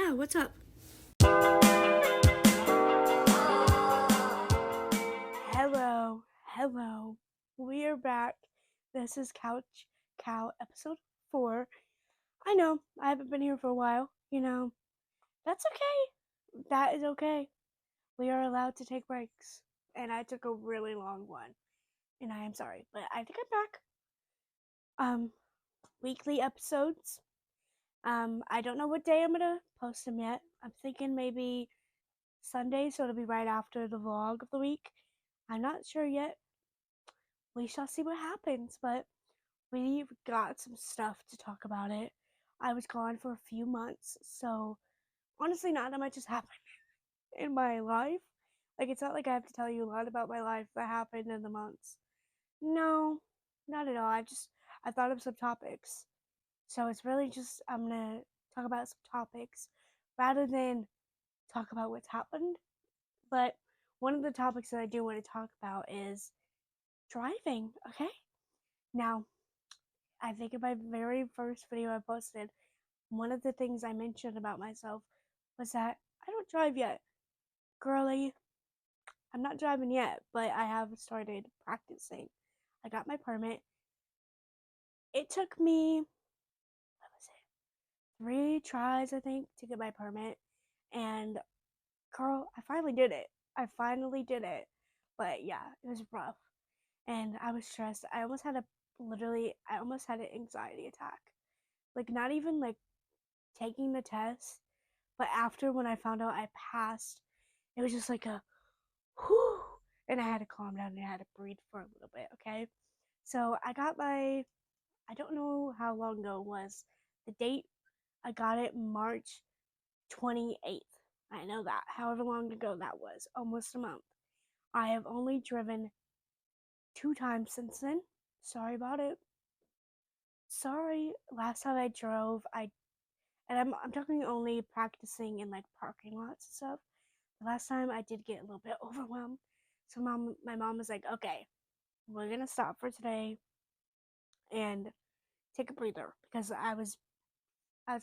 Yeah, what's up? Hello. We are back. This is Couch Cow episode 4. I know, I haven't been here for a while. That's okay. That is okay. We are allowed to take breaks. And I took a really long one. And I am sorry, but I think I'm back. Weekly episodes. I don't know what day I'm gonna post them yet. I'm thinking maybe Sunday, so it'll be right after the vlog of the week. I'm not sure yet. We shall see what happens, but we've got some stuff to talk about it. I was gone for a few months, so honestly, not that much has happened in my life. Like, it's not like I have to tell you a lot about my life that happened in the months. No, not at all. I thought of some topics. So it's really just, I'm gonna talk about some topics rather than talk about what's happened. But one of the topics that I do want to talk about is driving, okay? Now, I think in my very first video I posted, one of the things I mentioned about myself was that I don't drive yet. Girly, I'm not driving yet, but I have started practicing. I got my permit. It took me, what was it, 3 tries, I think, to get my permit. And girl, I finally did it. But yeah, it was rough. And I was stressed. I almost had an anxiety attack. Like, not even like taking the test, but after when I found out I passed, it was just like a whew, and I had to calm down and I had to breathe for a little bit, okay? So I don't know how long ago it was. The date, I got it March 28th. I know that. However long ago that was, almost a month. I have only driven 2 times since then. Sorry about it. Sorry. Last time I drove, and I'm talking only practicing in like parking lots and stuff. The last time I did get a little bit overwhelmed. So my mom was like, okay, we're gonna stop for today and take a breather because I was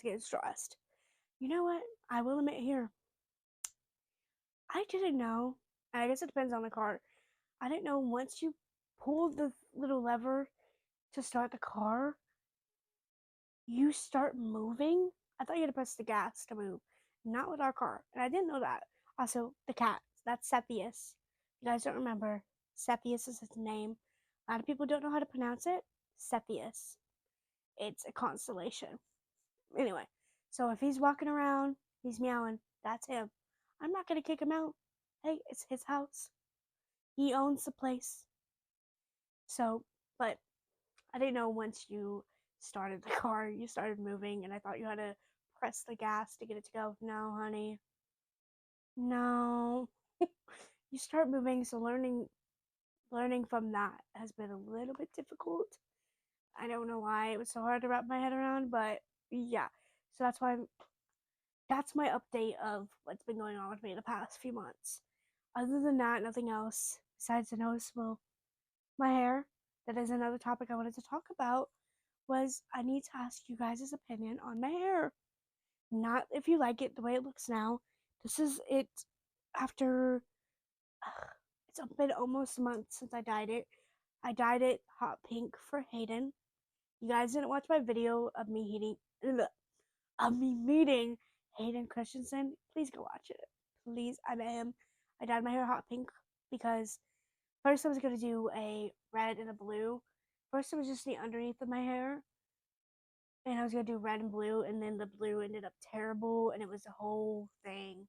getting stressed. You know what? I will admit here, I didn't know. I guess it depends on the car. I didn't know once you pull the little lever to start the car, you start moving. I thought you had to press the gas to move. Not with our car. And I didn't know that. Also, the cat. That's Cepheus. You guys don't remember. Cepheus is his name. A lot of people don't know how to pronounce it. Cepheus. It's a constellation. Anyway, so if he's walking around, he's meowing, that's him. I'm not gonna kick him out. Hey, it's his house. He owns the place. So, but I didn't know once you started the car, you started moving, and I thought you had to press the gas to get it to go. No, honey. No. You start moving, so learning from that has been a little bit difficult. I don't know why it was so hard to wrap my head around, but yeah. So that's my update of what's been going on with me the past few months. Other than that, nothing else besides the noticeable. My hair, that is another topic I wanted to talk about, was I need to ask you guys' opinion on my hair. Not if you like it the way it looks now. This is it after, it's been almost a month since I dyed it. I dyed it hot pink for Hayden. You guys didn't watch my video of me meeting Hayden Christensen. Please go watch it. Please, I met him. I dyed my hair hot pink because first I was gonna do a red and a blue. First it was just the underneath of my hair, and I was gonna do red and blue, and then the blue ended up terrible, and it was the whole thing.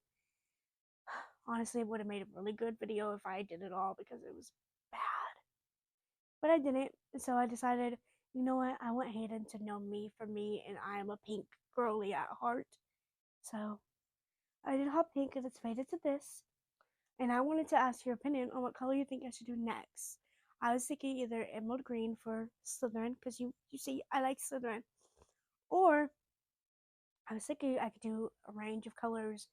Honestly, it would have made a really good video if I did it all because it was bad. But I didn't, so I decided, you know what, I want Hayden to know me for me, and I am a pink girly at heart. So I did hot pink, and it's faded to this. And I wanted to ask your opinion on what color you think I should do next. I was thinking either emerald green for Slytherin, because you see, I like Slytherin. Or I was thinking I could do a range of colors,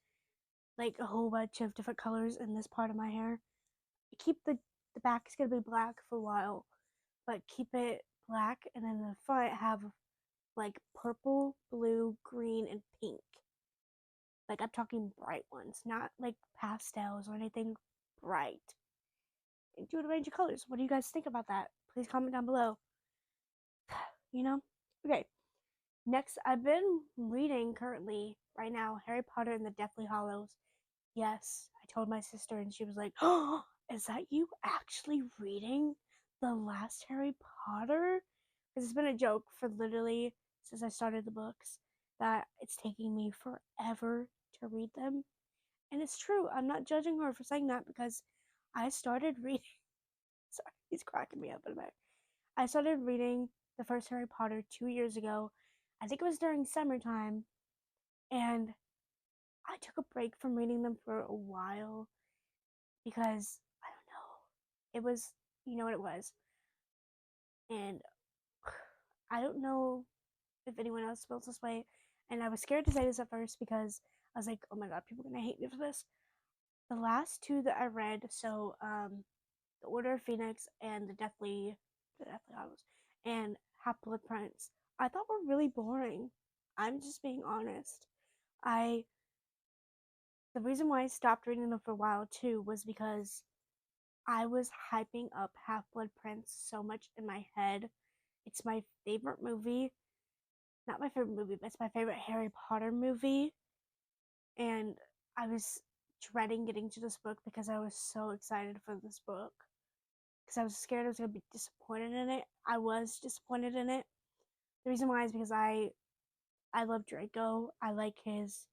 like a whole bunch of different colors in this part of my hair. Keep the back is gonna be black for a while, but keep it black, and then the front have like purple, blue, green, and pink. Like, I'm talking bright ones, not like pastels or anything bright. Do a range of colors. What do you guys think about that? Please comment down below. You know? Okay. Next, I've been reading currently, right now, Harry Potter and the Deathly Hallows. Yes, I told my sister, and she was like, "Oh, is that you actually reading the last Harry Potter?" Because it's been a joke for literally since I started the books that it's taking me forever to read them. And it's true. I'm not judging her for saying that because I started reading. Sorry, he's cracking me up in a minute. I started reading the first Harry Potter 2 years ago. I think it was during summertime, and I took a break from reading them for a while because I don't know. It was, you know what it was. And I don't know if anyone else feels this way. And I was scared to say this at first because I was like, oh my god, people are gonna hate me for this. The last two that I read, so The Order of Phoenix and the Deathly Hallows, and Half-Blood Prince, I thought were really boring. I'm just being honest. I The reason why I stopped reading them for a while too was because I was hyping up Half Blood Prince so much in my head. It's my favorite movie. Not my favorite movie, but it's my favorite Harry Potter movie. And I was dreading getting to this book because I was so excited for this book. Because I was scared I was going to be disappointed in it. I was disappointed in it. The reason why is because I love Draco. I like his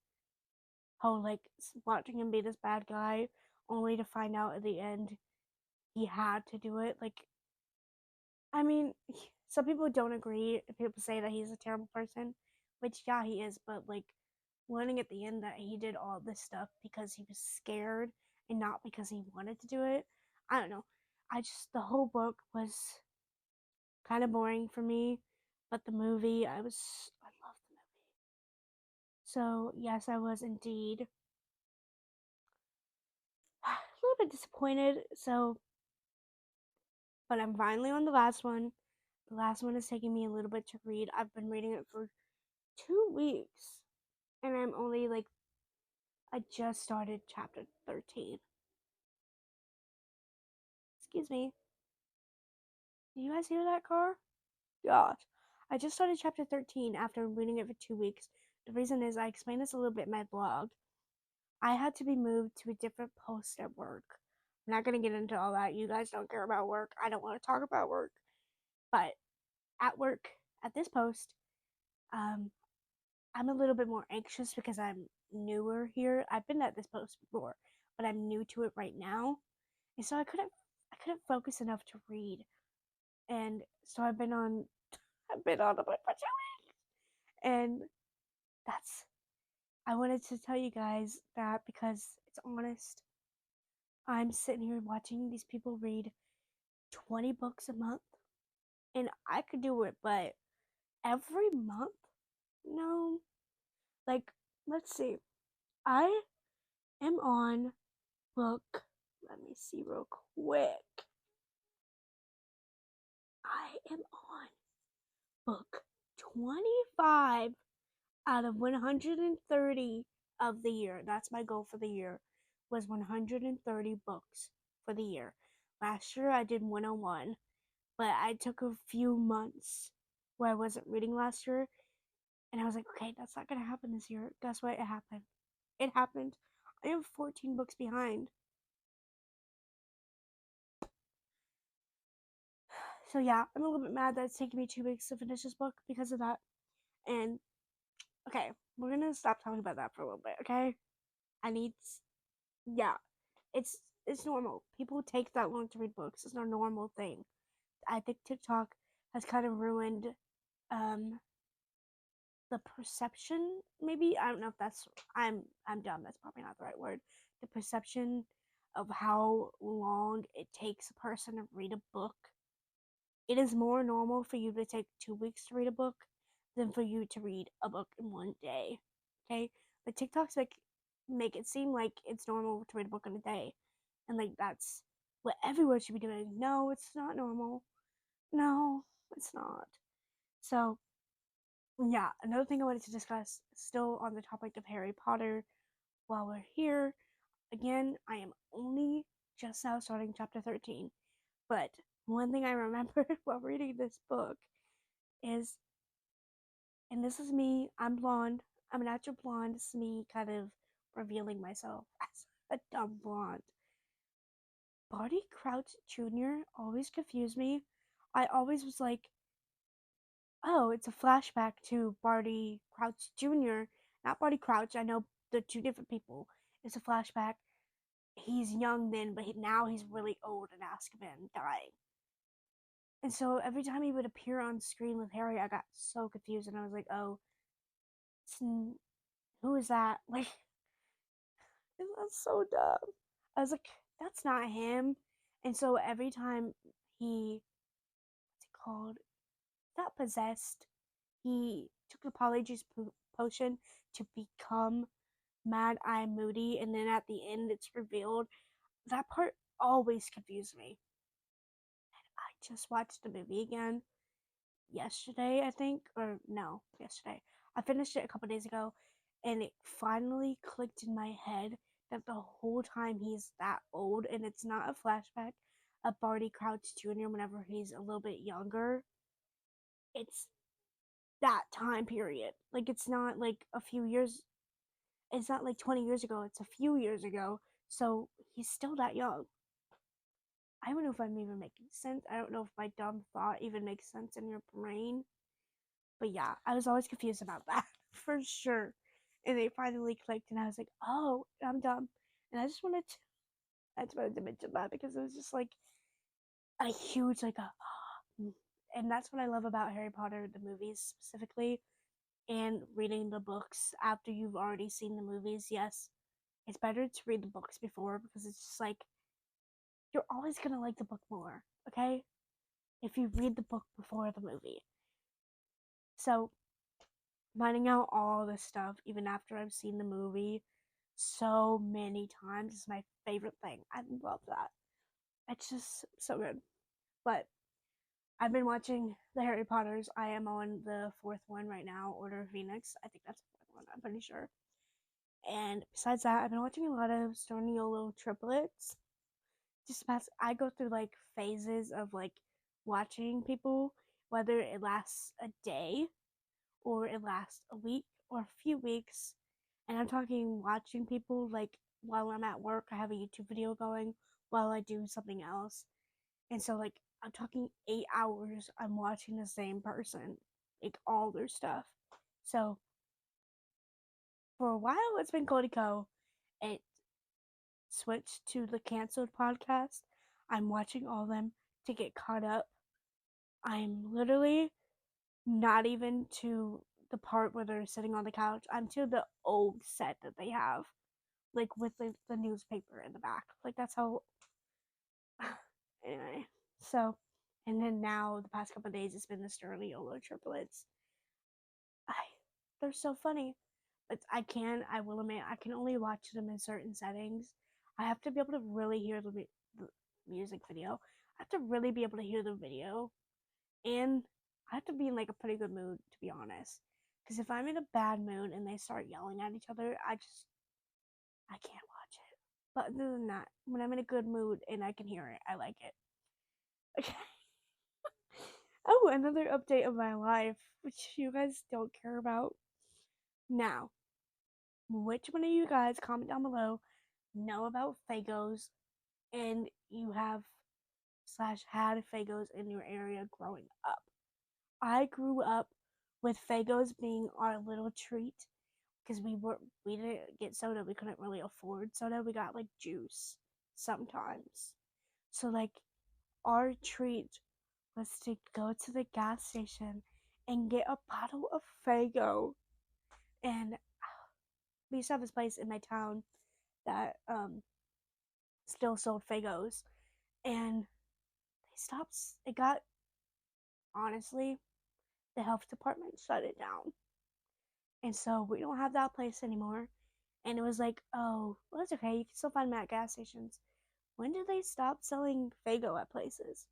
whole, like, watching him be this bad guy only to find out at the end he had to do it. Like, I mean, some people don't agree. People say that he's a terrible person, which, yeah, he is, but, like, learning at the end that he did all this stuff because he was scared and not because he wanted to do it, I don't know. The whole book was kind of boring for me, but the movie, I loved the movie. So, yes, I was indeed a little bit disappointed. So, but I'm finally on the last one. The last one is taking me a little bit to read. I've been reading it for 2 weeks, and I'm only like, I just started chapter 13. Excuse me. Do you guys hear that car? Gosh. I just started chapter 13 after reading it for 2 weeks. The reason is I explained this a little bit in my blog. I had to be moved to a different post at work. I'm not going to get into all that. You guys don't care about work. I don't want to talk about work. But at work, at this post, um, I'm a little bit more anxious because I'm newer here. I've been at this post before, but I'm new to it right now. And so I couldn't focus enough to read. And so I've been on a bit for 2 weeks. And that's I wanted to tell you guys that because it's honest. I'm sitting here watching these people read 20 books a month, and I could do it, but every month? No. Like, let's see. I am on book, let me see real quick. I am on book 25 out of 130 of the year. That's my goal for the year, was 130 books for the year. Last year I did 101, but I took a few months where I wasn't reading last year, and I was like, okay, that's not gonna happen this year. Guess what? It happened. It happened. I am 14 books behind. So yeah, I'm a little bit mad that it's taking me 2 weeks to finish this book because of that. And okay, we're gonna stop talking about that for a little bit, okay? I need, yeah, it's it's normal. People take that long to read books. It's not a normal thing. I think TikTok has kind of ruined um the perception. Maybe I don't know if that's I'm dumb. That's probably not the right word. The perception of how long it takes a person to read a book. It is more normal for you to take 2 weeks to read a book than for you to read a book in one day. Okay? But TikToks make it seem like it's normal to read a book in a day. And like that's what everyone should be doing. No, it's not normal. No, it's not. So yeah, another thing I wanted to discuss, still on the topic of Harry Potter, while we're here, again, I am only just now starting chapter 13, but one thing I remember while reading this book is, and this is me, I'm blonde, I'm a natural blonde, this is me kind of revealing myself as a dumb blonde. Barty Crouch Jr. always confused me. I always was like, oh, it's a flashback to Barty Crouch Jr., not Barty Crouch. I know they're two different people. It's a flashback. He's young then, but now he's really old in Azkaban, dying. And so every time he would appear on screen with Harry, I got so confused, and I was like, oh, who is that? Like, that's so dumb. I was like, that's not him. And so every time he, what's it called? Not possessed. He took the polyjuice potion to become Mad Eye Moody, and then at the end it's revealed. That part always confused me. I just watched the movie again yesterday, I think, or no, yesterday. I finished it a couple days ago, and it finally clicked in my head that the whole time he's that old, and it's not a flashback of Barty Crouch Jr. whenever he's a little bit younger. It's that time period. Like, it's not like a few years, it's not like 20 years ago, it's a few years ago. So he's still that young. I don't know if I'm even making sense. I don't know if my dumb thought even makes sense in your brain. But yeah, I was always confused about that for sure. And it finally clicked, and I was like, oh, I'm dumb. And I just wanted to mention that because it was just like a huge, like, and that's what I love about Harry Potter, the movies specifically, and reading the books after you've already seen the movies. Yes, it's better to read the books before because it's just like you're always gonna like the book more, okay? If you read the book before the movie. So finding out all this stuff even after I've seen the movie so many times is my favorite thing. I love that. It's just so good. But I've been watching the Harry Potters. I am on the fourth one right now, Order of Phoenix. I think that's the fourth one, I'm pretty sure. And besides that, I've been watching a lot of Storniolo triplets. Just past, I go through like phases of like watching people, whether it lasts a day or it lasts a week or a few weeks. And I'm talking watching people like while I'm at work, I have a YouTube video going while I do something else. And so, like, I'm talking 8 hours, I'm watching the same person, like, all their stuff. So, for a while, it's been Cody Co. It switched to the canceled podcast. I'm watching all of them to get caught up. I'm literally not even to the part where they're sitting on the couch. I'm to the old set that they have, like with the newspaper in the back. Like that's how. Anyway, so and then now the past couple of days it's been the Sterling Yolo triplets. I they're so funny, but I will admit I can only watch them in certain settings. I have to be able to really hear the music video. I have to really be able to hear the video, and I have to be in like a pretty good mood to be honest. Because if I'm in a bad mood and they start yelling at each other, I can't watch it. But other than that, when I'm in a good mood and I can hear it, I like it. Okay. Oh, another update of my life, which you guys don't care about. Now, which one of you guys comment down below know about Fagos and you have slash had Fagos in your area growing up? I grew up with Fagos being our little treat because we didn't get soda. We couldn't really afford soda. We got like juice sometimes. So like our treat was to go to the gas station and get a bottle of Fago. And we used to have this place in my town that still sold Fagos, and they stopped. It got honestly, the health department shut it down, and so we don't have that place anymore. And it was like, oh, well, that's okay. You can still find them at gas stations. When did they stop selling Fago at places?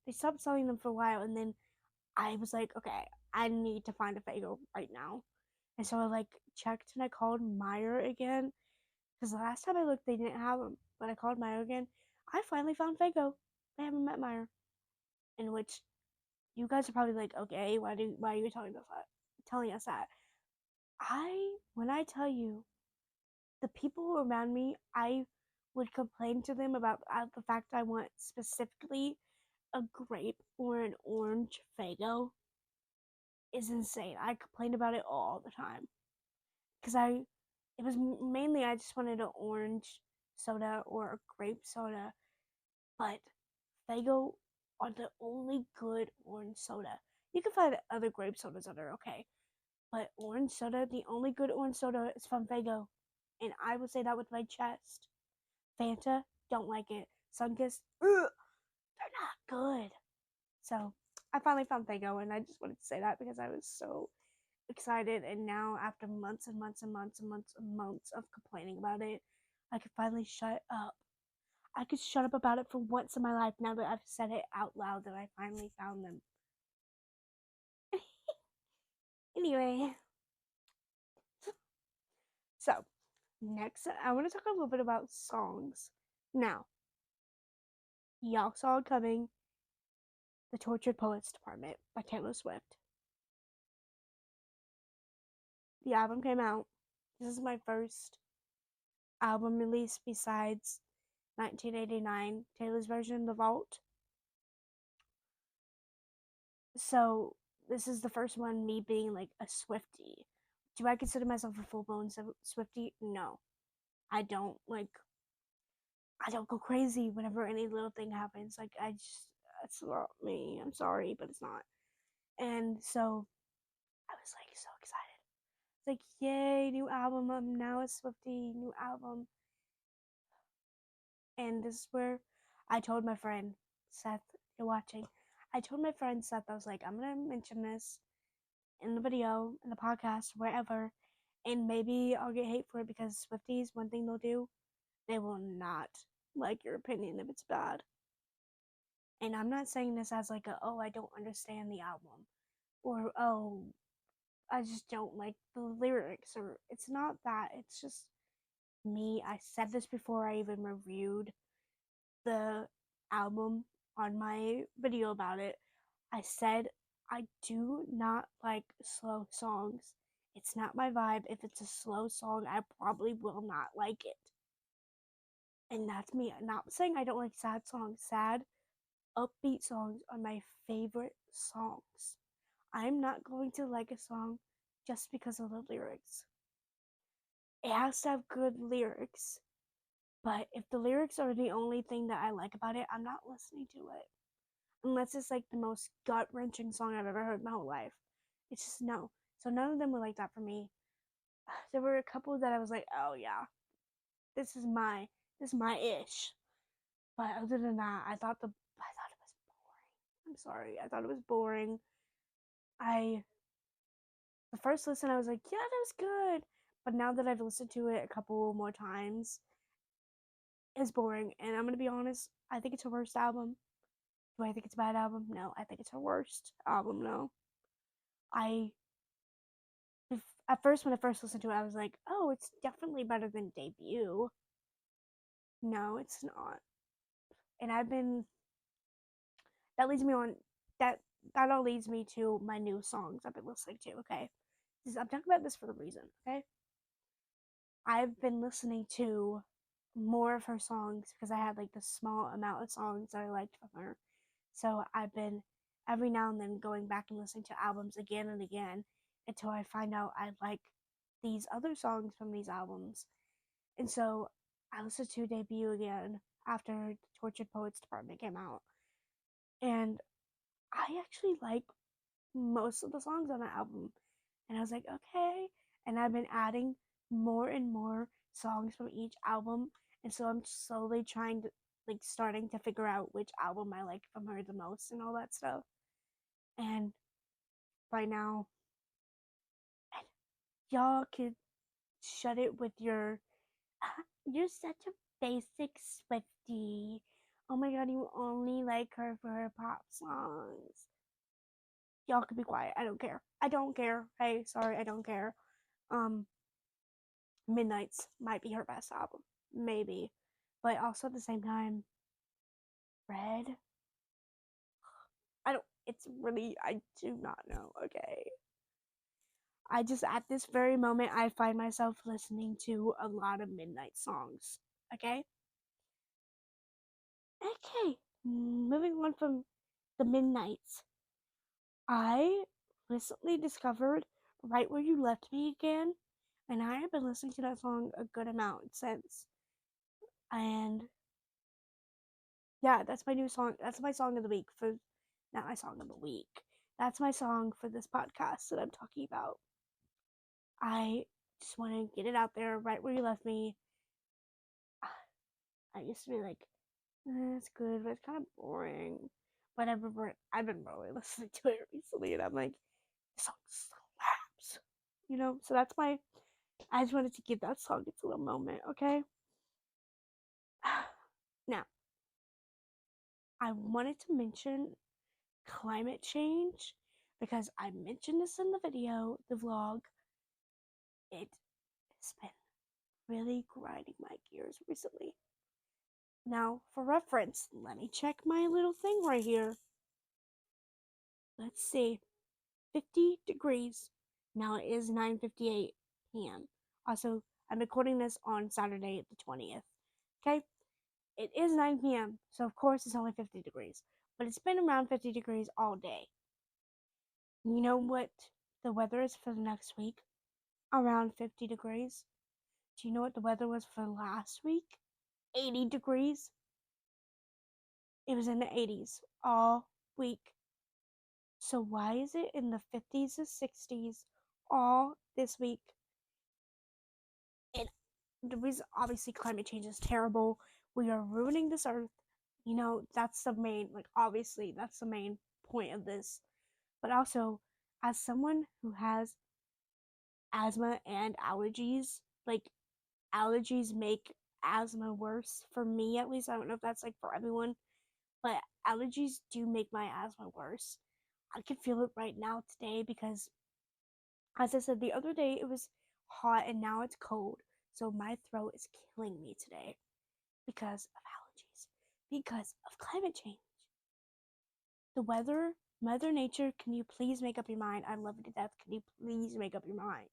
They stopped selling them for a while, and then I was like, okay, I need to find a Fago right now. And so I like checked and I called Meyer again because the last time I looked they didn't have them. But I called Meyer again. I finally found Fago. I haven't met Meyer. In which you guys are probably like, okay, why are you telling us that? When I tell you the people around me, I would complain to them about the fact I want specifically a grape or an orange Fago is insane. I complain about it all the time because it was mainly I just wanted an orange soda or a grape soda, but Fago are the only good orange soda. You can find other grape sodas that are okay, but orange soda, the only good orange soda is from Fago, and I would say that with my chest. Fanta, don't like it. Sunkist, ugh, they're not good. So I finally found Fago, and I just wanted to say that because I was so excited. And now, after months and months and months and months and months of complaining about it, I could finally shut up. I could shut up about it for once in my life now that I've said it out loud that I finally found them. Anyway, so next, I want to talk a little bit about songs. Now, y'all saw it coming, The Tortured Poets Department by Taylor Swift. The album came out. This is my first album release besides 1989, Taylor's version, The Vault. So this is the first one, me being like a Swiftie. Do I consider myself a full blown Swiftie? No. I don't like I don't go crazy whenever any little thing happens. Like I just that's not me. I'm sorry, but it's not. And so I was like so excited. It's like, yay, new album. I'm now a Swiftie, new album. And this is where I told my friend, Seth, you're watching. I told my friend Seth, I was like, I'm gonna mention this in the video, in the podcast, wherever, and maybe I'll get hate for it because Swifties, one thing they'll do, they will not like your opinion if it's bad. And I'm not saying this as like a, oh, I don't understand the album, or oh, I just don't like the lyrics, or it's not that. It's just me. I said this before I even reviewed the album on my video about it. I said I do not like slow songs. It's not my vibe. If it's a slow song, I probably will not like it. And that's me. I'm not saying I don't like sad songs. Sad, upbeat songs are my favorite songs. I'm not going to like a song just because of the lyrics. It has to have good lyrics. But if the lyrics are the only thing that I like about it, I'm not listening to it. Unless it's like the most gut wrenching song I've ever heard in my whole life. It's just no. So none of them were like that for me. There were a couple that I was like, oh yeah, this is my ish. But other than that, I thought it was boring. I'm sorry, I thought it was boring. I the first listen I was like, yeah, that was good. But now that I've listened to it a couple more times, it's boring. And I'm gonna be honest, I think it's her worst album. Do I think it's a bad album? No, I think it's her worst album. No, I at first when I first listened to it, I was like, oh, it's definitely better than debut. No, it's not. And I've been that leads me on that that all leads me to my new songs I've been listening to. Okay, I'm talking about this for a reason. Okay, I've been listening to more of her songs because I had like this small amount of songs that I liked from her. So I've been every now and then going back and listening to albums again and again until I find out I like these other songs from these albums. And so I listened to Debut again after the Tortured Poets Department came out. And I actually like most of the songs on the album. And I was like, okay. And I've been adding more and more songs from each album. And so I'm slowly trying to, like, starting to figure out which album I like from her the most and all that stuff. And by now, y'all could shut it with your, you're such a basic Swiftie. Oh my god, you only like her for her pop songs. Y'all could be quiet. I don't care. I don't care. Hey, sorry, I don't care. Midnight's might be her best album, maybe, but also at the same time, Red. I don't. It's really. I do not know. Okay. I just at this very moment I find myself listening to a lot of Midnight songs. Okay. Okay. Moving on from the Midnights, I recently discovered Right Where You Left Me Again, and I have been listening to that song a good amount since. And yeah, that's my new song. That's my song of the week for, not my song of the week. That's my song for this podcast that I'm talking about. I just want to get it out there. Right Where You Left Me. I used to be like, it's good, but it's kind of boring. But I've been really listening to it recently, and I'm like, this song slaps. So that's my. I just wanted to give that song its little moment, okay? Now, I wanted to mention climate change because I mentioned this in the video, the vlog. It has been really grinding my gears recently. Now, for reference, let me check my little thing right here. Let's see. 50 degrees. Now it is 9:58 p.m. Also, I'm recording this on Saturday the 20th. Okay? It is 9 p.m., so of course it's only 50 degrees. But it's been around 50 degrees all day. You know what the weather is for the next week? Around 50 degrees. Do you know what the weather was for last week? 80 degrees. It was in the 80s all week. So why is it in the 50s and 60s all this week? And the reason, obviously, climate change is terrible. We are ruining this earth. That's the main, obviously, that's the main point of this. But also, as someone who has asthma and allergies, allergies make asthma worse. For me, at least. I don't know if that's for everyone, but allergies do make my asthma worse. I can feel it right now today because, as I said the other day, it was hot and now it's cold. So my throat is killing me today because of allergies, because of climate change. The weather, Mother Nature, can you please make up your mind? I love you to death. Can you please make up your mind?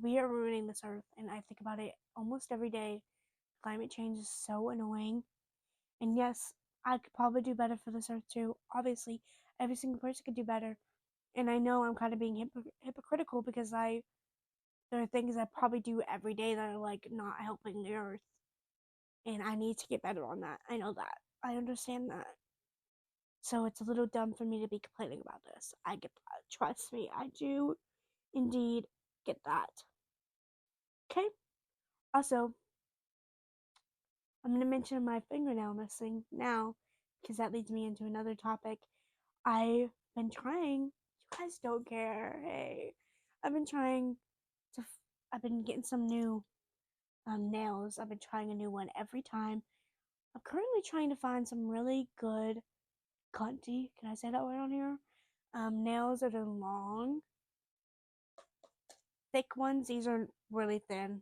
We are ruining this earth, and I think about it almost every day. Climate change is so annoying. And yes, I could probably do better for this earth too. Obviously, every single person could do better. And I know I'm kind of being hypocritical because there are things I probably do every day that are not helping the earth. And I need to get better on that. I know that. I understand that. So it's a little dumb for me to be complaining about this. I get that. Trust me, I do indeed get that. Okay? Also, I'm going to mention my fingernail missing now because that leads me into another topic. I've been trying. You guys don't care. Hey. I've been trying to. I've been getting some new nails. I've been trying a new one every time. I'm currently trying to find some really good cunty. Can I say that word on here? Nails that are long, thick ones. These are really thin.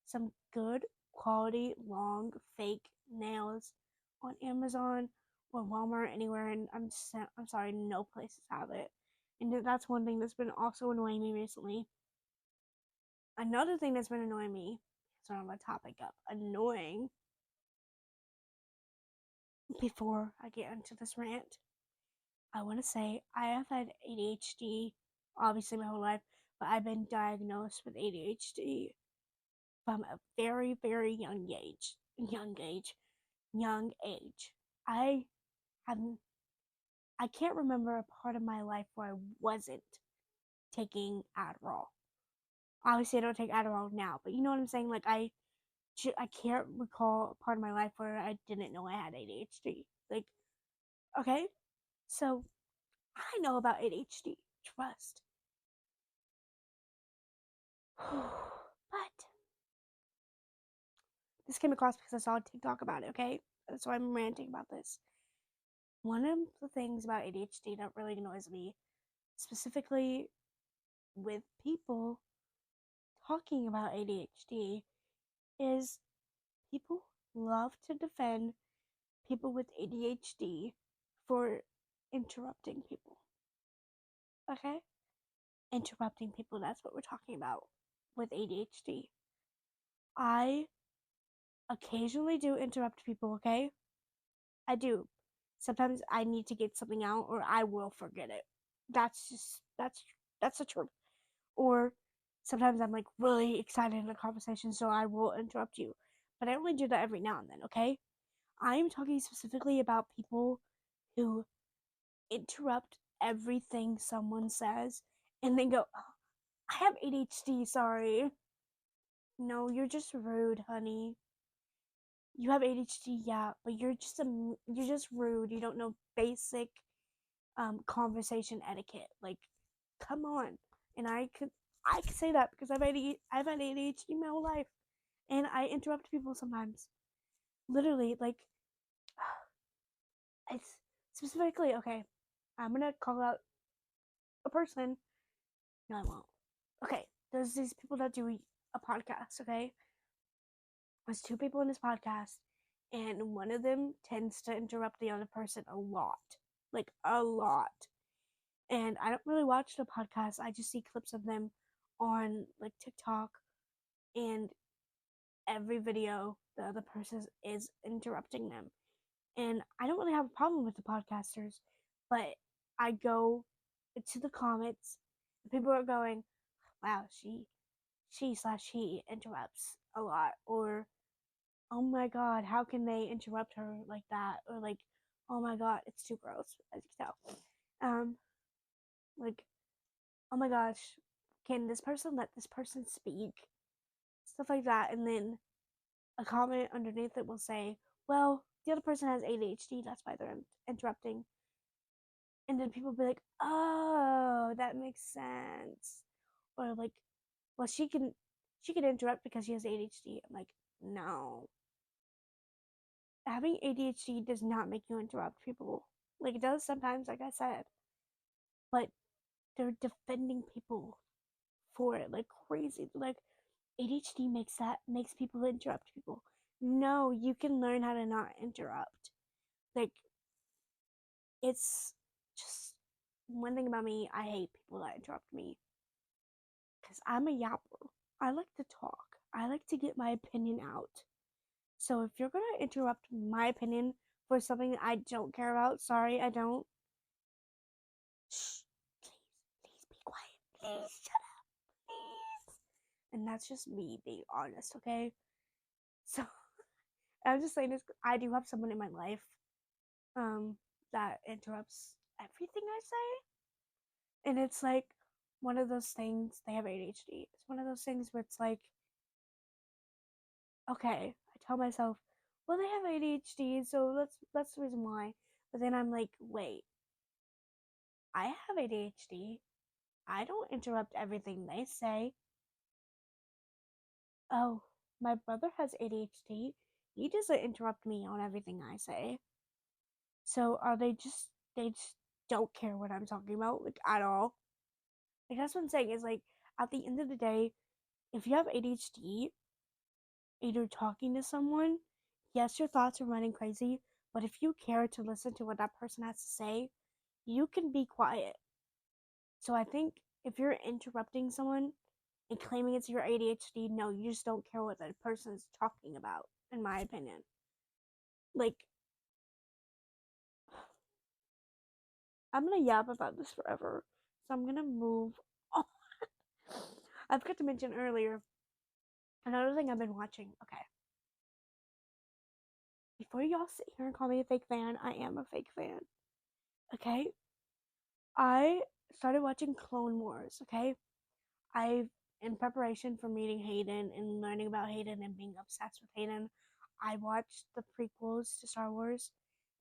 Some good quality long fake nails on Amazon or Walmart, anywhere. And I'm sorry, no places have it. And that's one thing that's been also annoying me recently. Another thing that's been annoying me, so on the topic of annoying, before I get into this rant, I want to say I have had ADHD obviously my whole life, but I've been diagnosed with ADHD from a very, very young age. Young age. I have I can't remember a part of my life where I wasn't taking Adderall. Obviously, I don't take Adderall now, but you know what I'm saying? I can't recall a part of my life where I didn't know I had ADHD. Okay? So, I know about ADHD. Trust. But this came across because I saw a TikTok about it, okay? That's why I'm ranting about this. One of the things about ADHD that really annoys me, specifically with people talking about ADHD is people love to defend people with ADHD for interrupting people. Okay? Interrupting people, that's what we're talking about with ADHD. I occasionally do interrupt people, okay? I do. Sometimes I need to get something out or I will forget it. That's the truth. Or sometimes I'm like really excited in a conversation, so I will interrupt you. But I only do that every now and then, okay? I am talking specifically about people who interrupt everything someone says and then go, oh, I have ADHD, sorry. No, you're just rude, honey. You have ADHD, yeah, but you're just rude. You don't know basic conversation etiquette. Like, come on. And I could say that because I've had ADHD my whole life, and I interrupt people sometimes. Literally, like, it's specifically okay. I'm gonna call out a person. No, I won't. Okay, there's these people that do a podcast. Okay, there's two people in this podcast, and one of them tends to interrupt the other person a lot, like a lot. And I don't really watch the podcast. I just see clips of them on like TikTok, and every video the other person is interrupting them. And I don't really have a problem with the podcasters, but I go to the comments, and people are going, "Wow, she/he interrupts a lot," or "Oh my god, how can they interrupt her like that?" Or like, "Oh my god, it's too gross," as you can tell. Like, "Oh my gosh, can this person let this person speak?" Stuff like that, and then a comment underneath it will say, well, the other person has ADHD, that's why they're interrupting. And then people will be like, oh, that makes sense. Or like, well, she can interrupt because she has ADHD. I'm like, no. Having ADHD does not make you interrupt people. Like it does sometimes, like I said. But they're defending people for it like crazy. Like ADHD makes people interrupt people. No, you can learn how to not interrupt. Like it's just one thing about me, I hate people that interrupt me because I'm a yapper. I like to talk. I like to get my opinion out. So if you're gonna interrupt my opinion for something I don't care about, sorry, I don't. Shh, please be quiet. Please shut up, please. And that's just me being honest, okay? So I'm just saying this. I do have someone in my life, that interrupts everything I say, and it's like one of those things. They have ADHD. It's one of those things where it's like, okay, I tell myself, well, they have ADHD, so that's the reason why. But then I'm like, wait, I have ADHD. I don't interrupt everything they say. Oh, my brother has ADHD. He doesn't interrupt me on everything I say. So are they just don't care what I'm talking about, like at all? Like that's what I'm saying is like at the end of the day, if you have ADHD and you're talking to someone, yes, your thoughts are running crazy, but if you care to listen to what that person has to say, you can be quiet. So I think if you're interrupting someone and claiming it's your ADHD, no, you just don't care what that person is talking about, in my opinion. Like, I'm gonna yap about this forever, so I'm gonna move on. I forgot to mention earlier another thing I've been watching. Okay, before y'all sit here and call me a fake fan, I am a fake fan. Okay, I started watching Clone Wars. Okay, I, in preparation for meeting Hayden and learning about Hayden and being obsessed with Hayden, I watched the prequels to Star Wars,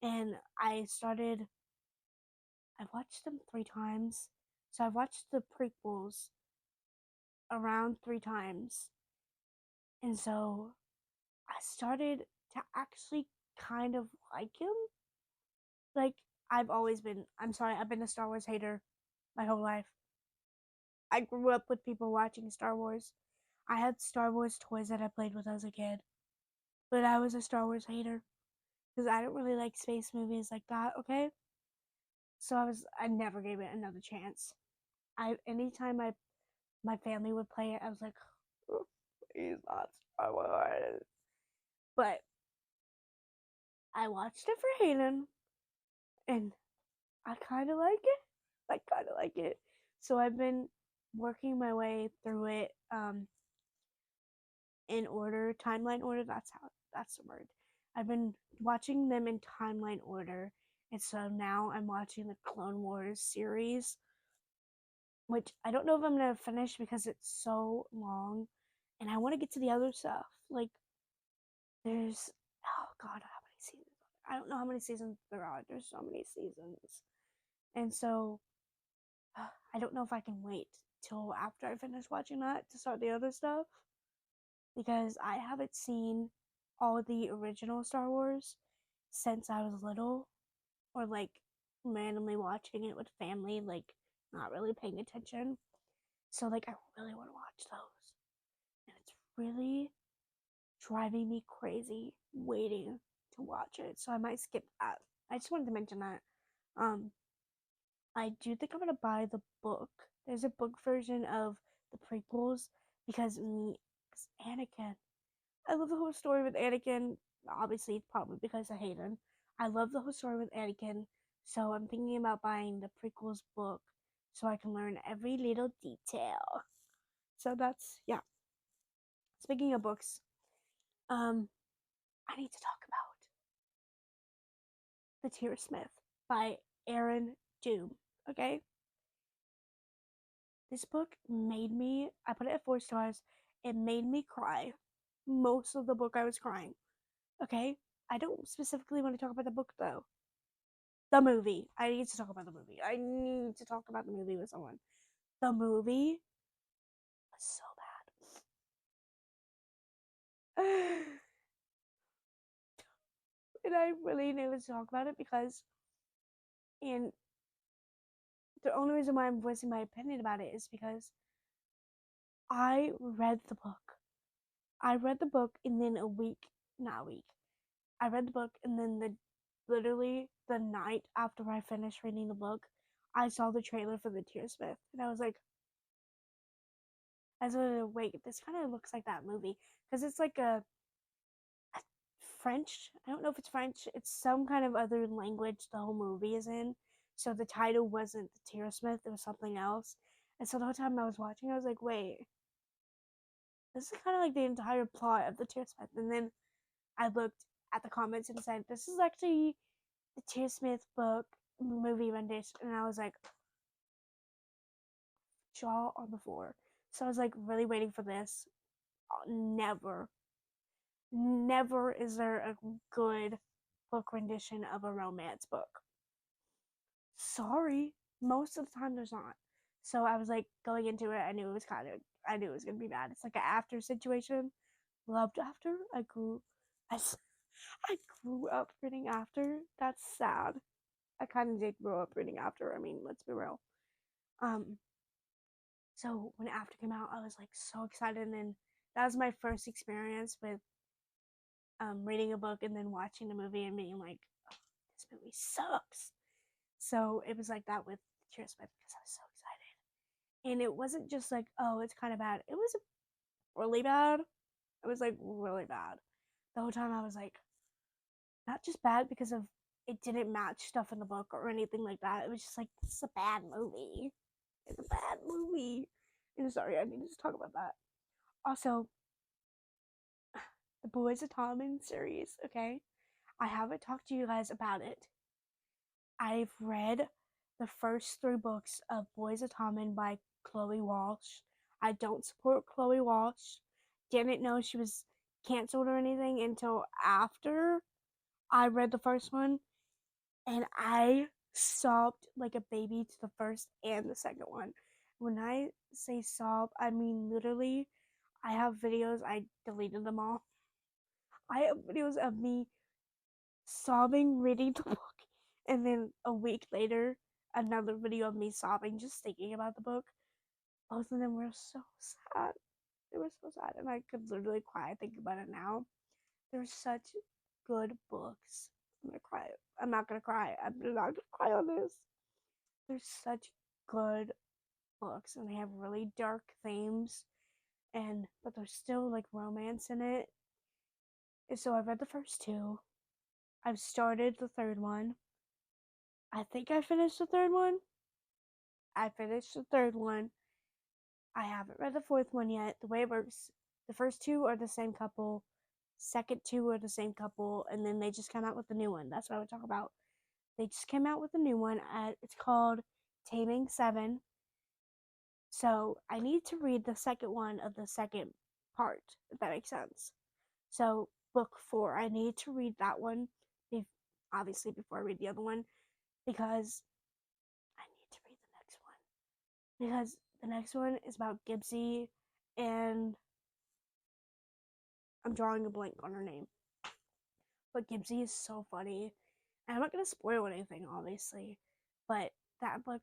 and I watched them 3 times. So I've watched the prequels around 3 times, and so I started to actually kind of like him. Like, I've been a Star Wars hater my whole life. I grew up with people watching Star Wars. I had Star Wars toys that I played with as a kid, but I was a Star Wars hater because I don't really like space movies like that. Okay, so I never gave it another chance. Anytime my family would play it, I was like, oh, please not Star Wars. But I watched it for Hayden, and I kind of like it. I kind of like it. So I've been working my way through it in order, timeline order. That's the word. I've been watching them in timeline order, and so now I'm watching the Clone Wars series, which I don't know if I'm gonna finish because it's so long, and I want to get to the other stuff. Like there's oh god, how many seasons? I don't know how many seasons there are. There's so many seasons, and so I don't know if I can wait till after I finish watching that to start the other stuff because I haven't seen all of the original Star Wars since I was little, or like randomly watching it with family, like not really paying attention. So like I really want to watch those, and it's really driving me crazy waiting to watch it. So I might skip that. I just wanted to mention that. Um, I do think I'm gonna buy the book. There's a book version of the prequels because Anakin. I love the whole story with Anakin. Obviously, probably because I hate him. I love the whole story with Anakin, so I'm thinking about buying the prequels book so I can learn every little detail. So that's yeah. Speaking of books, um, I need to talk about The Tearsmith by Aaron Doom. Okay, this book made me. I put it at 4 stars. It made me cry. Most of the book, I was crying. Okay, I don't specifically want to talk about the book though. The movie. I need to talk about the movie. I need to talk about the movie with someone. The movie was so bad. And I really need to talk about it because, and the only reason why I'm voicing my opinion about it is because I read the book. I read the book and then not a week. I read the book and then literally the night after I finished reading the book, I saw the trailer for The Tearsmith and I was like, I was like, wait, this kind of looks like that movie because it's like a French. I don't know if it's French. It's some kind of other language the whole movie is in. So the title wasn't The Tearsmith, it was something else. And so the whole time I was watching, I was like, wait, this is kind of like the entire plot of The Tearsmith. And then I looked at the comments and said, this is actually the Tearsmith book movie rendition. And I was like, jaw on the floor. So I was like, really waiting for this. Never, never is there a good book rendition of a romance book. Sorry, most of the time there's not. So I was like going into it, I knew it was gonna be bad. It's like an after situation. Loved after. I, I grew up reading after. That's sad. I kind of did grow up reading after. I mean, let's be real. Um, so when after came out, I was like so excited, and that was my first experience with reading a book and then watching the movie and being like, oh, this movie sucks. So it was like that with Cheers Smith because I was so excited. And it wasn't just like, oh, it's kind of bad. It was really bad. It was like really bad. The whole time I was like, not just bad because of it didn't match stuff in the book or anything like that. It was just like, this is a bad movie. It's a bad movie. And sorry, I needed to talk about that. Also, the Boys of Tommen series, okay? I haven't talked to you guys about it. I've read the first 3 books of Boys of Tommen by Chloe Walsh. I don't support Chloe Walsh. Didn't know she was canceled or anything until after I read the first one, and I sobbed like a baby to the first and the second one. When I say sob, I mean literally. I have videos, I deleted them all. I have videos of me sobbing reading the book, and then a week later, another video of me sobbing just thinking about the book. Both of them were so sad. They were so sad, and I could literally cry thinking about it now. They're such good books. I'm gonna cry. I'm not gonna cry. I'm not gonna cry on this. They're such good books, and they have really dark themes, and but there's still like romance in it. And so I've read the first two. I've started the third one. I think I finished the third one. I finished the third one. I haven't read the fourth one yet. The way it works, the first two are the same couple, second two are the same couple, and then they just come out with a new one. That's what I would talk about. They just came out with a new one. It's called Taming Seven. So I need to read the second one of the second part, if that makes sense. So book four, I need to read that one, obviously before I read the other one, because I need to read the next one. Because the next one is about Gibbsy, and I'm drawing a blank on her name. But Gibbsy is so funny. And I'm not going to spoil anything, obviously. But that book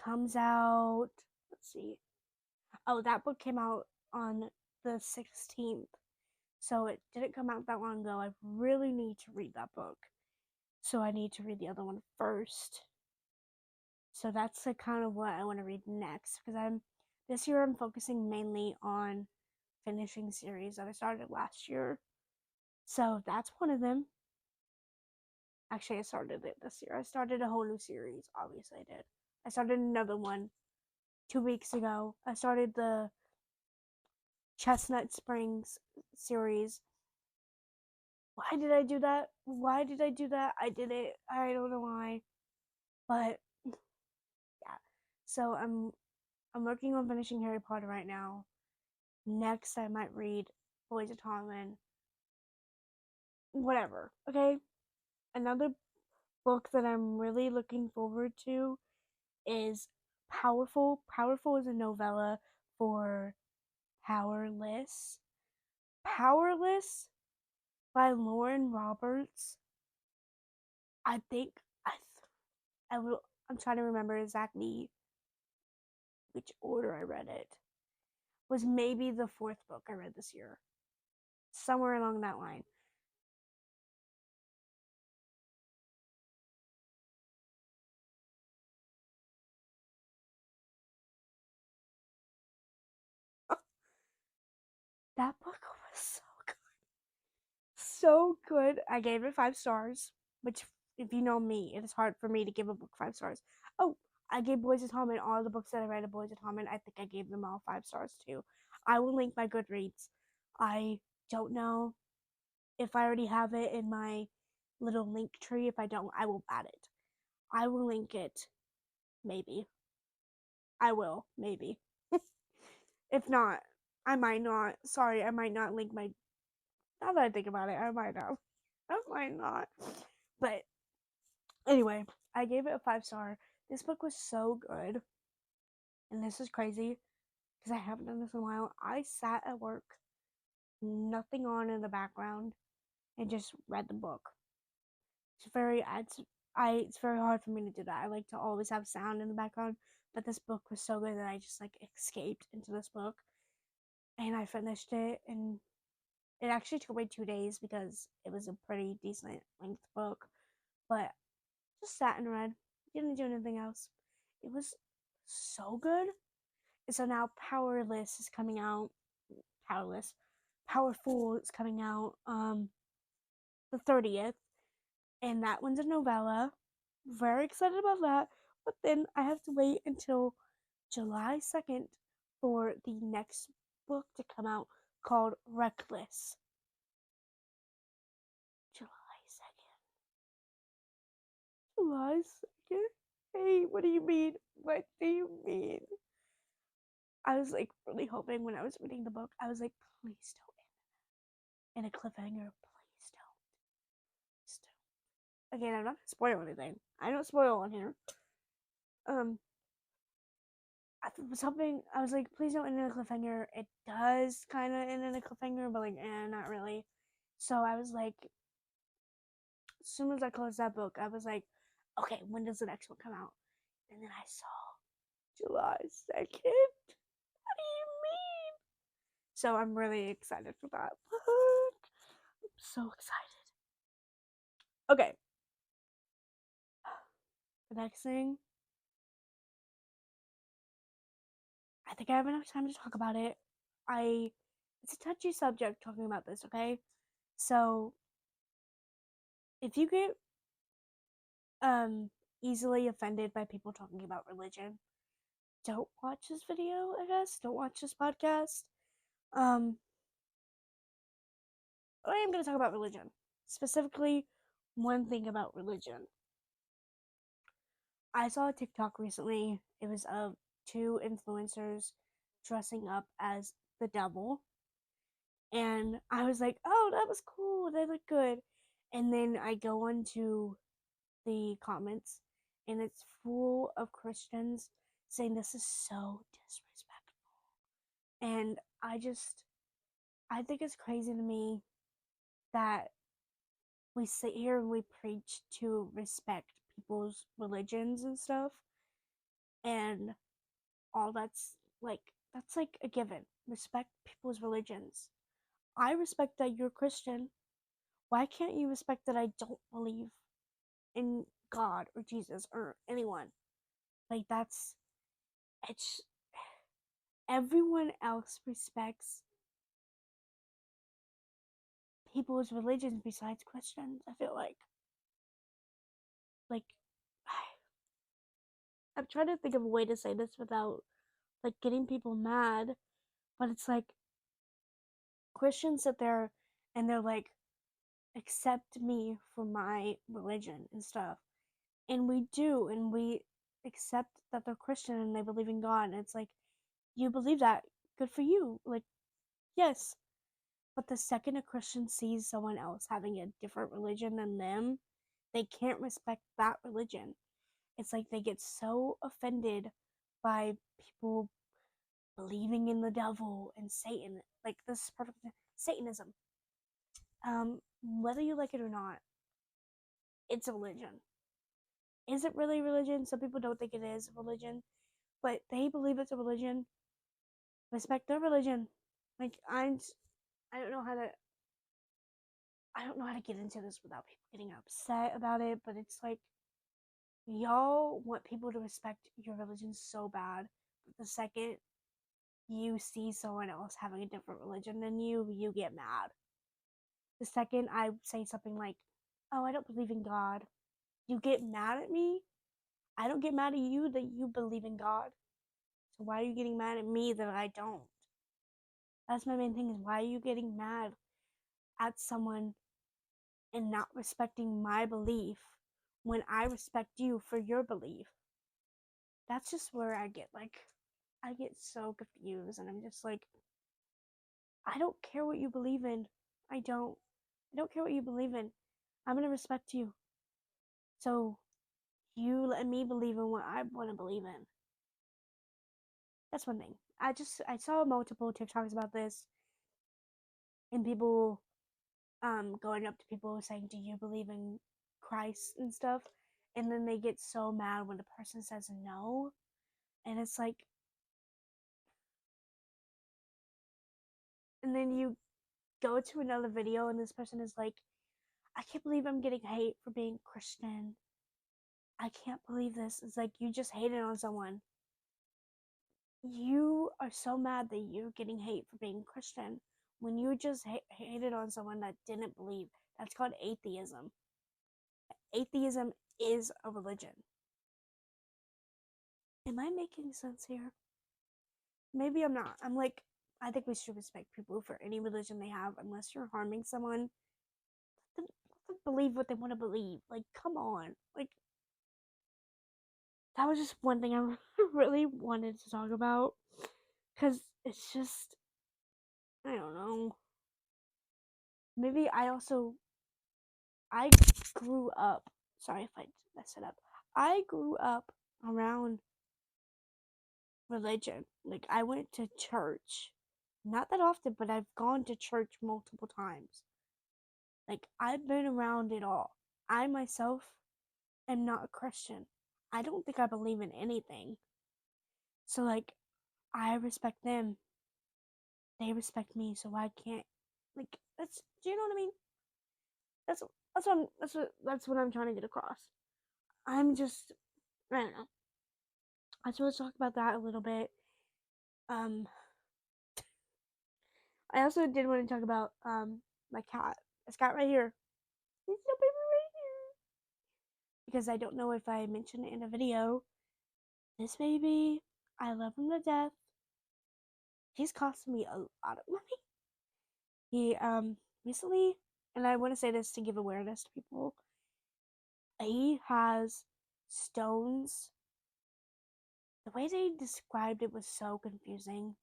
comes out. Let's see. Oh, that book came out on the 16th. So it didn't come out that long ago. I really need to read that book. So I need to read the other one first. So that's like kind of what I want to read next. Because this year I'm focusing mainly on finishing series that I started last year. So that's one of them. Actually, I started it this year. I started a whole new series. Obviously, I did. I started another one 2 weeks ago. I started the Chestnut Springs series. Why did I do that? Why did I do that? I did it. I don't know why. But yeah. So I'm working on finishing Harry Potter right now. Next I might read Boys of Tommen. Whatever. Okay? Another book that I'm really looking forward to is Powerful. Powerful is a novella for Powerless. Powerless by Lauren Roberts. I think I will. I'm trying to remember exactly which order I read it. Was maybe the fourth book I read this year, somewhere along that line. That book was so good. I gave it 5 stars, which, if you know me, it is hard for me to give a book 5 stars. Oh, I gave Boys of Tommen, all the books that I read of Boys of Tommen, I think I gave them all 5 stars too. I will link my Goodreads. I don't know if I already have it in my little LinkTree. If I don't, I will add it. I will link it. Maybe. I will. Maybe. If not, I might not. Sorry, I might not link my. Now that I think about it, I might not. I might not. But anyway, I gave it a 5 star. This book was so good. And this is crazy because I haven't done this in a while. I sat at work, nothing on in the background, and just read the book. It's very hard for me to do that. I like to always have sound in the background, but this book was so good that I just like escaped into this book, and I finished it. And it actually took me 2 days because it was a pretty decent length book, but just sat and read. Didn't do anything else. It was so good. And so now Powerless is coming out. Powerless. Powerful is coming out the 30th. And that one's a novella. Very excited about that. But then I have to wait until July 2nd for the next book to come out called Reckless. July 2nd. July 2nd? Hey, what do you mean? What do you mean? I was like really hoping when I was reading the book, I was like, please don't end in a cliffhanger. Please don't. Please don't. Again, I'm not gonna spoil anything. I don't spoil on here. Um, I was hoping, I was like, please don't end in a cliffhanger. It does kind of end in a cliffhanger, but like, not really. So I was like, as soon as I closed that book, I was like, okay, when does the next one come out? And then I saw July 2nd. What do you mean? So I'm really excited for that. I'm so excited. Okay. The next thing, I think I have enough time to talk about it. It's a touchy subject talking about this, okay? So if you get um easily offended by people talking about religion, don't watch this video, I guess. Don't watch this podcast. Um I am gonna talk about religion. Specifically, one thing about religion. I saw a TikTok recently. It was of two influencers dressing up as the devil. And I was like, oh, that was cool. They look good. And then I go into the comments and it's full of Christians saying this is so disrespectful. And I think it's crazy to me that we sit here and we preach to respect people's religions and stuff. And all that's like a given. Respect people's religions. I respect that you're Christian. Why can't you respect that I don't believe in God or Jesus or anyone? Like that's it's everyone else respects people's religions besides Christians. I feel like I'm trying to think of a way to say this without like getting people mad, but it's like Christians sit there and they're like accept me for my religion and stuff. And we do, and we accept that they're Christian and they believe in God. And it's like, you believe that, good for you. Like, yes. But the second a Christian sees someone else having a different religion than them, they can't respect that religion. It's like they get so offended by people believing in the devil and Satan. Like, this is perfect. Satanism. Whether you like it or not, it's a religion. Is it really religion? Some people don't think it is religion, but they believe it's a religion. Respect their religion. Like I don't know how to I don't know how to get into this without people getting upset about it, but it's like y'all want people to respect your religion so bad. But the second you see someone else having a different religion than you get mad. The second I say something like, "Oh, I don't believe in God," you get mad at me. I don't get mad at you that you believe in God. So why are you getting mad at me that I don't? That's my main thing is why are you getting mad at someone and not respecting my belief when I respect you for your belief? That's just where I get so confused and I'm just like, I don't care what you believe in. I don't. I don't care what you believe in. I'm gonna respect you. So you let me believe in what I wanna believe in. That's one thing. I saw multiple TikToks about this and people going up to people saying, "Do you believe in Christ and stuff?" And then they get so mad when the person says no, and it's like, and then you go to another video and this person is like, "I can't believe I'm getting hate for being Christian. I can't believe this." It's like you just hated on someone. You are so mad that you're getting hate for being Christian when you just hated on someone that didn't believe. That's called atheism. Atheism is a religion. Am I making sense here? Maybe I'm not. I'm like, I think we should respect people for any religion they have, unless you're harming someone. Let them believe what they want to believe. Like, come on. Like, that was just one thing I really wanted to talk about. Because it's just, I don't know. Maybe I grew up. Sorry if I mess it up. I grew up around religion. Like, I went to church. Not that often, but I've gone to church multiple times. Like, I've been around it all. I myself am not a Christian. I don't think I believe in anything. So, like, I respect them. they respect me, so I can't, like, that's, do you know what I mean? That's that's what I'm trying to get across. I'm just, I don't know. I just want to talk about that a little bit. Um, I also did want to talk about my cat. This cat right here. He's so baby right here. Because I don't know if I mentioned it in a video. This baby, I love him to death. He's costing me a lot of money. He recently, and I want to say this to give awareness to people. He has stones. The way they described it was so confusing.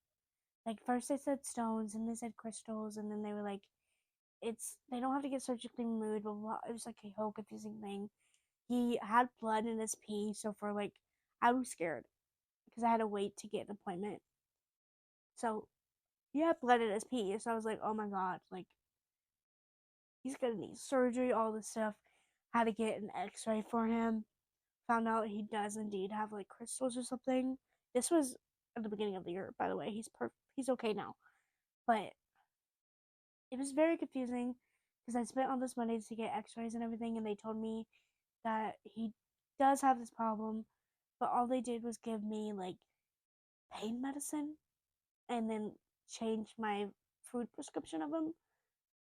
Like first they said stones, and they said crystals, and then they were like, it's they don't have to get surgically removed, blah, blah, blah. It was like a whole confusing thing. He had blood in his pee, so for like, I was scared because I had to wait to get an appointment. So he had blood in his pee, so I was like, oh my god, like he's gonna need surgery, all this stuff. Had to get an X-ray for him. Found out he does indeed have like crystals or something. This was at the beginning of the year, by the way. He's okay now, but it was very confusing because I spent all this money to get X-rays and everything, and they told me that he does have this problem, but all they did was give me like pain medicine and then change my food prescription of him,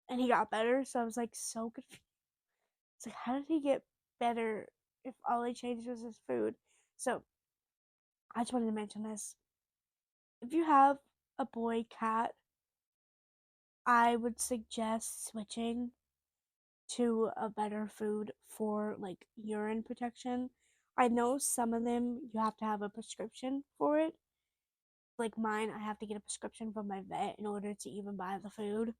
and he got better. So I was like so confused. It's like, how did he get better if all they changed was his food? So I just wanted to mention this. If you have a boy cat, I would suggest switching to a better food for like urine protection. I know some of them you have to have a prescription for it. Like mine, I have to get a prescription from my vet in order to even buy the food.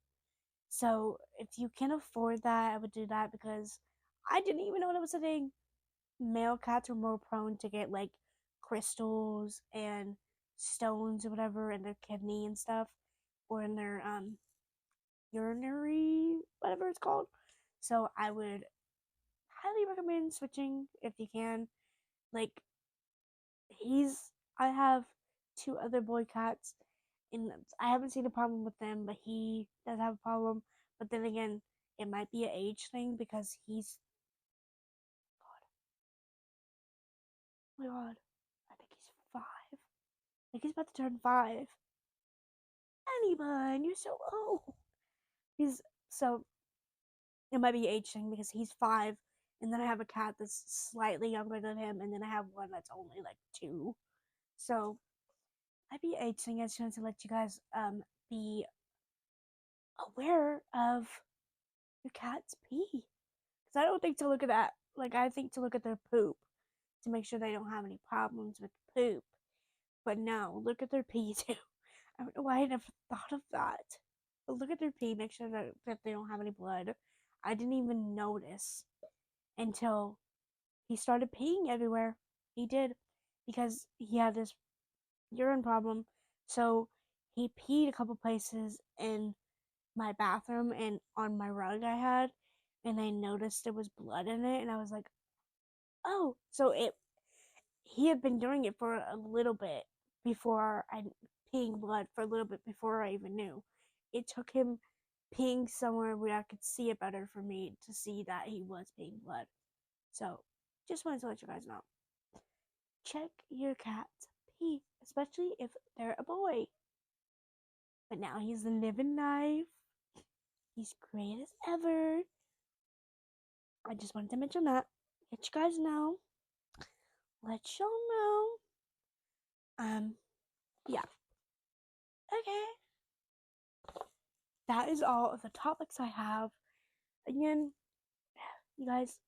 So if you can afford that, I would do that because I didn't even know what it was a thing. Male cats are more prone to get like crystals and stones or whatever in their kidney and stuff, or in their urinary, whatever it's called. So I would highly recommend switching if you can. Like he's I have two other boy cats, and I haven't seen a problem with them, but he does have a problem. But then again, it might be an age thing because he's, oh my god, I think he's 5. Like he's about to turn 5. Anyone, you're so old. He's so it might be age thing because he's 5, and then I have a cat that's slightly younger than him, and then I have one that's only like 2. So might be age thing. I just wanted to let you guys be aware of your cat's pee. Because I don't think to look at that. Like, I think to look at their poop to make sure they don't have any problems with poop. But no, look at their pee too. I don't know why I never thought of that. But look at their pee, make sure that they don't have any blood. I didn't even notice until he started peeing everywhere. He did. Because he had this urine problem. So he peed a couple places in my bathroom and on my rug I had, and I noticed there was blood in it, and I was like, oh, so it he had been doing it for a little bit before I peeing blood for a little bit before I even knew. It took him peeing somewhere where I could see it better for me to see that he was peeing blood. So, just wanted to let you guys know. Check your cat's pee, especially if they're a boy. But now he's living life. He's great as ever. I just wanted to mention that. Let you guys know. Let y'all know. Yeah. Okay. That is all of the topics I have. Again, you guys,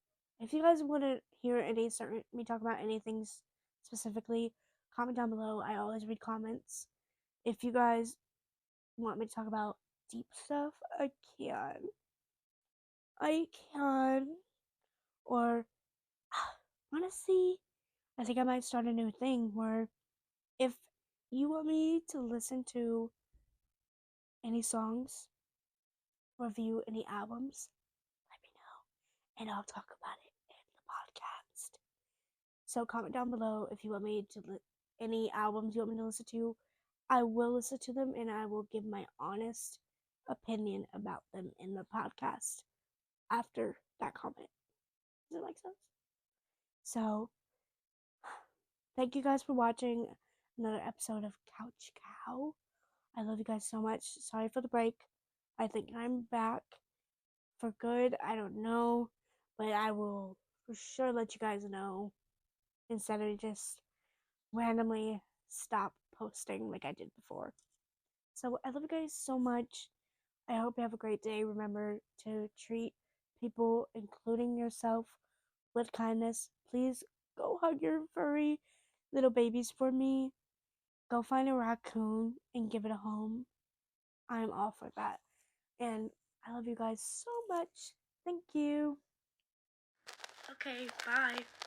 if you guys want to hear me talk about anything specifically, comment down below. I always read comments. If you guys want me to talk about deep stuff, I can. I can. Or, honestly, I think I might start a new thing where if you want me to listen to any songs, review any albums, let me know and I'll talk about it in the podcast. So comment down below if you want me to any albums you want me to listen to. I will listen to them and I will give my honest opinion about them in the podcast after that comment. Does it make sense? So, thank you guys for watching another episode of Couch Cow. I love you guys so much. Sorry for the break. I think I'm back for good. I don't know, but I will for sure let you guys know instead of just randomly stop posting like I did before. So I love you guys so much. I hope you have a great day. Remember to treat people, including yourself, with kindness. Please go hug your furry little babies for me. Go find a raccoon and give it a home. I'm all for that. And I love you guys so much. Thank you. Okay, bye.